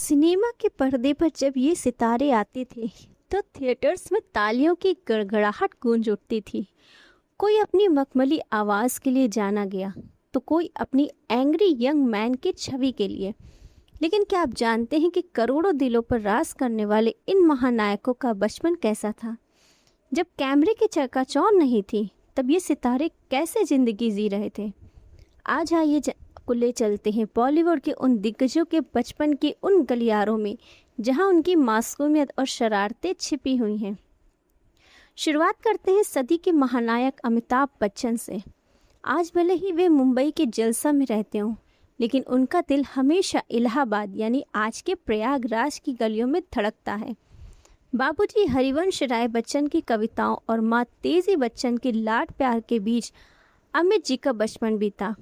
Cinema के पर्दे पर जब ये सितारे आते थे तो थिएटर्स में तालियों की गड़गड़ाहट गूंज उठती थी। कोई अपनी मखमली आवाज़ के लिए जाना गया तो कोई अपनी एंग्री यंग मैन की छवि के लिए। लेकिन क्या आप जानते हैं कि करोड़ों दिलों पर राज करने वाले इन महानायकों का बचपन कैसा था? जब कैमरे की चकाचौंध नहीं थी तब ये सितारे कैसे ज़िंदगी जी रहे थे? आज आइए को ले चलते हैं बॉलीवुड के उन दिग्गजों के बचपन के उन गलियारों में जहां उनकी मासूमियत और शरारतें छिपी हुई हैं। शुरुआत करते हैं सदी के महानायक अमिताभ बच्चन से। आज भले ही वे मुंबई के जलसा में रहते हों, लेकिन उनका दिल हमेशा इलाहाबाद यानी आज के प्रयागराज की गलियों में धड़कता है। बाबूजी हरिवंश राय बच्चन की कविताओं और माँ तेजी बच्चन के लाड प्यार के बीच अमित जी का बचपन बीता।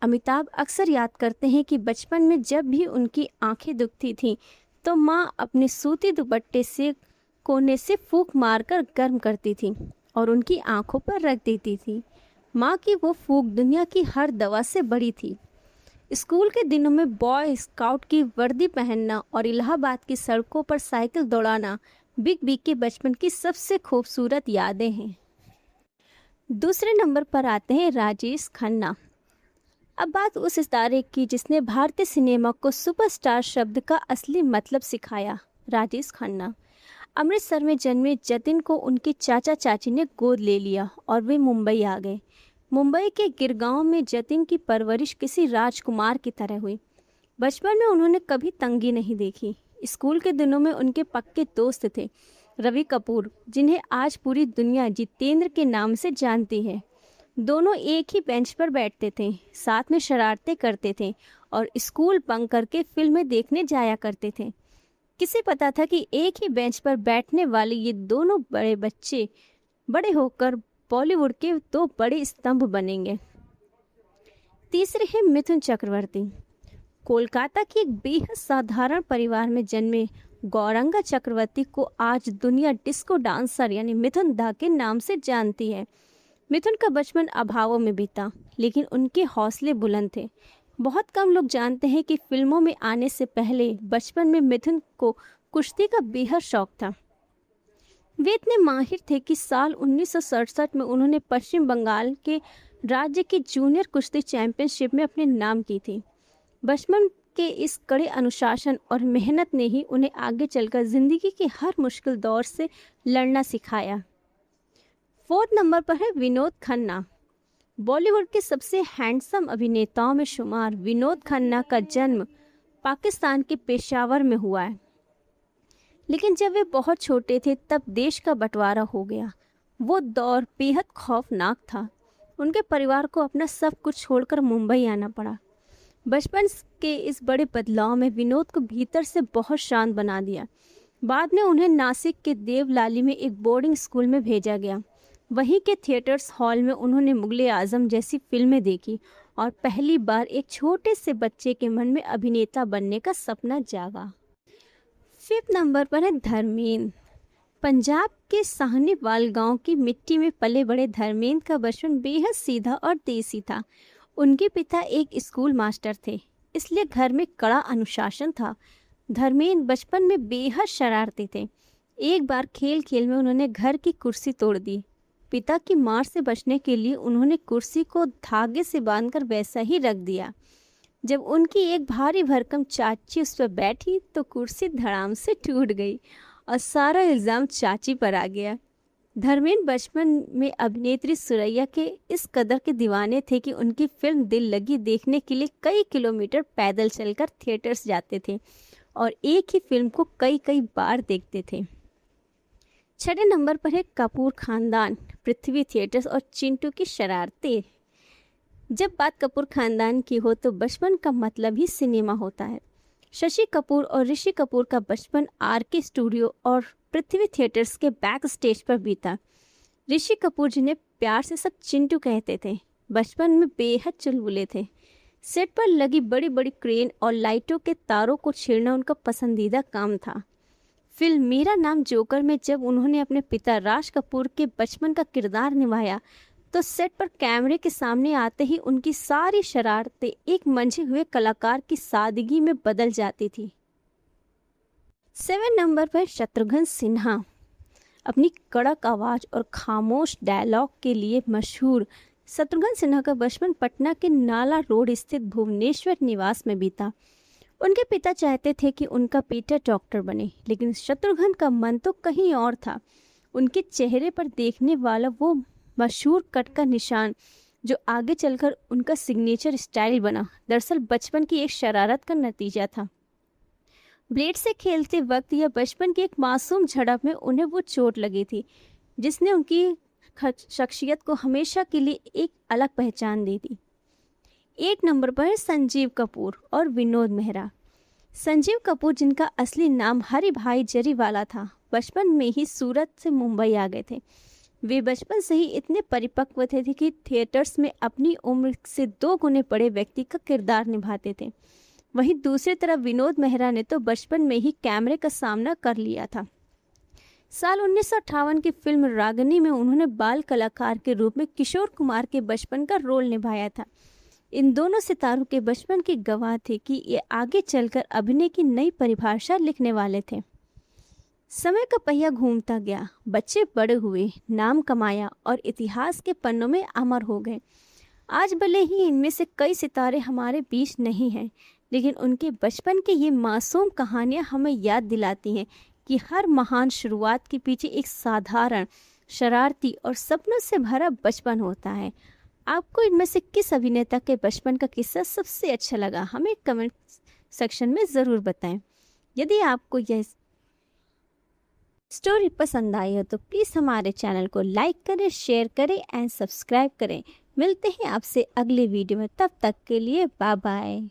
अमिताभ अक्सर याद करते हैं कि बचपन में जब भी उनकी आंखें दुखती थीं तो माँ अपने सूती दुपट्टे से कोने से फूंक मारकर गर्म करती थी और उनकी आंखों पर रख देती थी। माँ की वो फूंक दुनिया की हर दवा से बड़ी थी। स्कूल के दिनों में बॉय स्काउट की वर्दी पहनना और इलाहाबाद की सड़कों पर साइकिल दौड़ाना बिग बी के बचपन की सबसे खूबसूरत यादें हैं। दूसरे नंबर पर आते हैं राजेश खन्ना। अब बात उस सितारे की जिसने भारतीय सिनेमा को सुपरस्टार शब्द का असली मतलब सिखाया, राजेश खन्ना। अमृतसर में जन्मे जतिन को उनके चाचा चाची ने गोद ले लिया और वे मुंबई आ गए। मुंबई के गिरगांव में जतिन की परवरिश किसी राजकुमार की तरह हुई। बचपन में उन्होंने कभी तंगी नहीं देखी। स्कूल के दिनों में उनके पक्के दोस्त थे रवि कपूर, जिन्हें आज पूरी दुनिया जितेंद्र के नाम से जानती है। दोनों एक ही बेंच पर बैठते थे, साथ में शरारतें करते थे और स्कूल बंक करके फिल्में देखने जाया करते थे। किसे पता था कि एक ही बेंच पर बैठने वाले ये दोनों बड़े बच्चे बड़े होकर बॉलीवुड के दो बड़े स्तंभ बनेंगे। तीसरे हैं मिथुन चक्रवर्ती। कोलकाता की एक बेहद साधारण परिवार में जन्मे गौरंगा चक्रवर्ती को आज दुनिया डिस्को डांसर यानी मिथुन दा के नाम से जानती है। मिथुन का बचपन अभावों में बीता, लेकिन उनके हौसले बुलंद थे। बहुत कम लोग जानते हैं कि फिल्मों में आने से पहले बचपन में मिथुन को कुश्ती का बेहद शौक था। वे इतने माहिर थे कि साल 1967 में उन्होंने पश्चिम बंगाल के राज्य की जूनियर कुश्ती चैंपियनशिप में अपने नाम की थी। बचपन के इस कड़े अनुशासन और मेहनत ने ही उन्हें आगे चलकर जिंदगी के हर मुश्किल दौर से लड़ना सिखाया। फोर्थ नंबर पर है विनोद खन्ना। बॉलीवुड के सबसे हैंडसम अभिनेताओं में शुमार विनोद खन्ना का जन्म पाकिस्तान के पेशावर में हुआ है। लेकिन जब वे बहुत छोटे थे तब देश का बंटवारा हो गया। वो दौर बेहद खौफनाक था। उनके परिवार को अपना सब कुछ छोड़कर मुंबई आना पड़ा। बचपन के इस बड़े बदलाव में विनोद को भीतर से बहुत शांत बना दिया। बाद में उन्हें नासिक के देवलाली में एक बोर्डिंग स्कूल में भेजा गया। वहीं के थिएटर्स हॉल में उन्होंने मुगले आजम जैसी फिल्में देखी और पहली बार एक छोटे से बच्चे के मन में अभिनेता बनने का सपना जागा। फिफ्थ नंबर पर है धर्मेंद्र। पंजाब के साहनीवाल गांव की मिट्टी में पले बड़े धर्मेंद्र का बचपन बेहद सीधा और देसी था। उनके पिता एक स्कूल मास्टर थे, इसलिए घर में कड़ा अनुशासन था। धर्मेंद्र बचपन में बेहद शरारती थे। एक बार खेल खेल में उन्होंने घर की कुर्सी तोड़ दी। पिता की मार से बचने के लिए उन्होंने कुर्सी को धागे से बांधकर वैसा ही रख दिया। जब उनकी एक भारी भरकम चाची उस पर बैठी तो कुर्सी धड़ाम से टूट गई और सारा इल्ज़ाम चाची पर आ गया। धर्मेंद्र बचपन में अभिनेत्री सुरैया के इस कदर के दीवाने थे कि उनकी फिल्म दिल लगी देखने के लिए कई किलोमीटर पैदल चलकर थिएटर्स जाते थे और एक ही फिल्म को कई कई बार देखते थे। छठे नंबर पर है कपूर खानदान, पृथ्वी थिएटर्स और चिंटू की शरारतें। जब बात कपूर खानदान की हो तो बचपन का मतलब ही सिनेमा होता है। शशि कपूर और ऋषि कपूर का बचपन आरके स्टूडियो और पृथ्वी थिएटर्स के बैक स्टेज पर बीता। ऋषि कपूर जिन्हें प्यार से सब चिंटू कहते थे, बचपन में बेहद चुलबुले थे। सेट पर लगी बड़ी बड़ी क्रेन और लाइटों के तारों को छेड़ना उनका पसंदीदा काम था। फिल्म मेरा नाम जोकर में जब उन्होंने अपने पिता राज कपूर के बचपन का किरदार निभाया तो सेट पर कैमरे के सामने आते ही उनकी सारी शरारतें एक मंझे हुए कलाकार की सादगी में बदल जाती थी। 7 नंबर पर शत्रुघ्न सिन्हा अपनी कड़क आवाज़ और खामोश डायलॉग के लिए मशहूर। शत्रुघ्न सिन्हा का बचपन पटना के नाला रोड स्थित भुवनेश्वर निवास में बीता। उनके पिता चाहते थे कि उनका बेटा डॉक्टर बने, लेकिन शत्रुघ्न का मन तो कहीं और था। उनके चेहरे पर देखने वाला वो मशहूर कट का निशान जो आगे चलकर उनका सिग्नेचर स्टाइल बना, दरअसल बचपन की एक शरारत का नतीजा था। ब्लेड से खेलते वक्त या बचपन की एक मासूम झड़प में उन्हें वो चोट लगी थी, जिसने उनकी शख्सियत को हमेशा के लिए एक अलग पहचान दी थी। 8 नंबर पर संजीव कपूर और विनोद मेहरा। संजीव कपूर, जिनका असली नाम हरि भाई जरीवाला था, बचपन में ही सूरत से मुंबई आ गए थे। वे बचपन से ही इतने परिपक्व थे कि थिएटर्स में अपनी उम्र से 2 गुने बड़े व्यक्ति का किरदार निभाते थे। वहीं दूसरी तरफ विनोद मेहरा ने तो बचपन में ही कैमरे का सामना कर लिया था। साल 1958 की फिल्म रागिनी में उन्होंने बाल कलाकार के रूप में किशोर कुमार के बचपन का रोल निभाया था। इन दोनों सितारों के बचपन की गवाह थे कि ये आगे चलकर अभिनय की नई परिभाषा लिखने वाले थे। समय का पहिया घूमता गया, बच्चे बड़े हुए, नाम कमाया और इतिहास के पन्नों में अमर हो गए। आज भले ही इनमें से कई सितारे हमारे बीच नहीं हैं, लेकिन उनके बचपन की ये मासूम कहानियाँ हमें याद दिलाती हैं कि हर महान शुरुआत के पीछे एक साधारण, शरारती और सपनों से भरा बचपन होता है। आपको इनमें से किस अभिनेता के बचपन का किस्सा सबसे अच्छा लगा, हमें कमेंट सेक्शन में ज़रूर बताएं। यदि आपको यह स्टोरी पसंद आई हो तो प्लीज़ हमारे चैनल को लाइक करें, शेयर करें एंड सब्सक्राइब करें। मिलते हैं आपसे अगले वीडियो में, तब तक के लिए बाय बाय।